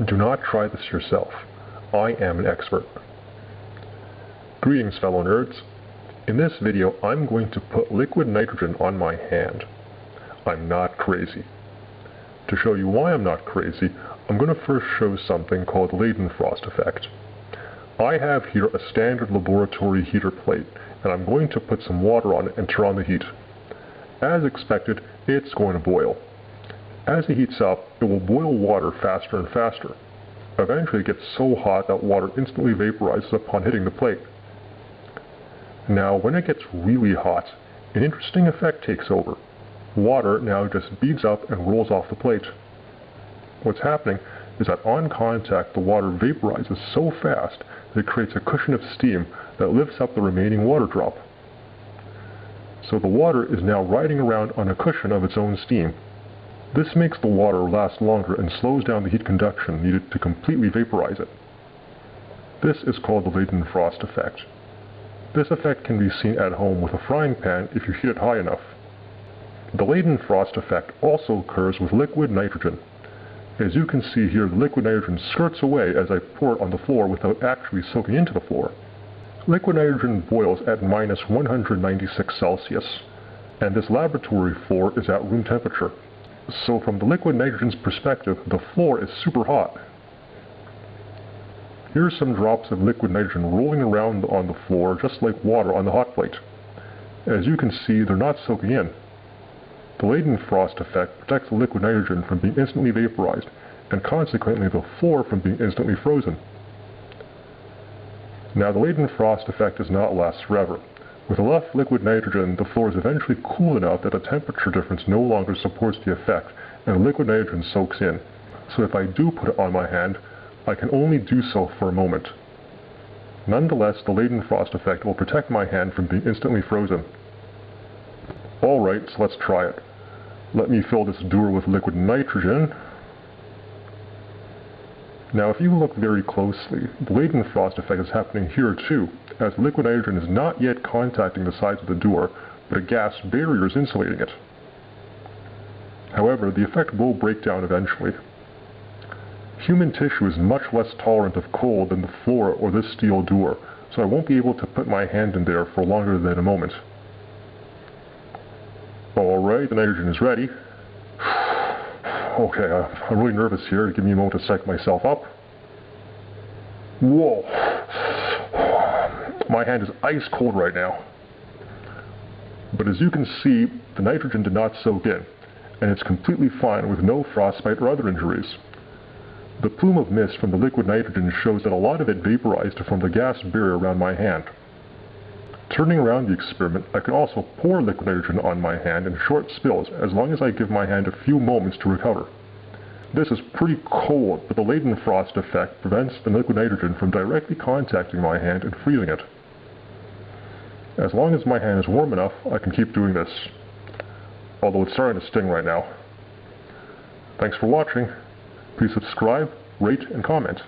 Do not try this yourself. I am an expert. Greetings, fellow nerds. In this video, I'm going to put liquid nitrogen on my hand. I'm not crazy. To show you why I'm not crazy, I'm going to first show something called the Leidenfrost effect. I have here a standard laboratory heater plate, and I'm going to put some water on it and turn on the heat. As expected, it's going to boil. As it heats up, it will boil water faster and faster. Eventually it gets so hot that water instantly vaporizes upon hitting the plate. Now, when it gets really hot, an interesting effect takes over. Water now just beads up and rolls off the plate. What's happening is that on contact, the water vaporizes so fast that it creates a cushion of steam that lifts up the remaining water drop. So the water is now riding around on a cushion of its own steam. This makes the water last longer and slows down the heat conduction needed to completely vaporize it. This is called the Leidenfrost effect. This effect can be seen at home with a frying pan if you heat it high enough. The Leidenfrost effect also occurs with liquid nitrogen. As you can see here, the liquid nitrogen skirts away as I pour it on the floor without actually soaking into the floor. Liquid nitrogen boils at minus 196 Celsius, and this laboratory floor is at room temperature. So from the liquid nitrogen's perspective, the floor is super hot. Here's some drops of liquid nitrogen rolling around on the floor just like water on the hot plate. As you can see, they're not soaking in. The Leidenfrost effect protects the liquid nitrogen from being instantly vaporized, and consequently the floor from being instantly frozen. Now, the Leidenfrost effect does not last forever. With enough liquid nitrogen, the floor is eventually cool enough that the temperature difference no longer supports the effect, and the liquid nitrogen soaks in. So if I do put it on my hand, I can only do so for a moment. Nonetheless, the Leidenfrost effect will protect my hand from being instantly frozen. Alright, so let's try it. Let me fill this dewar with liquid nitrogen. Now, if you look very closely, the Leidenfrost effect is happening here too, as liquid nitrogen is not yet contacting the sides of the dewar, but a gas barrier is insulating it. However, the effect will break down eventually. Human tissue is much less tolerant of cold than the floor or this steel dewar, so I won't be able to put my hand in there for longer than a moment. Alright, the nitrogen is ready. Okay, I'm really nervous here. Give me a moment to psych myself up. Whoa! My hand is ice cold right now. But as you can see, the nitrogen did not soak in, and it's completely fine with no frostbite or other injuries. The plume of mist from the liquid nitrogen shows that a lot of it vaporized from the gas barrier around my hand. Turning around the experiment, I can also pour liquid nitrogen on my hand in short spills as long as I give my hand a few moments to recover. This is pretty cold, but the Leidenfrost effect prevents the liquid nitrogen from directly contacting my hand and freezing it. As long as my hand is warm enough, I can keep doing this. Although it's starting to sting right now. Thanks for watching. Please subscribe, rate, and comment.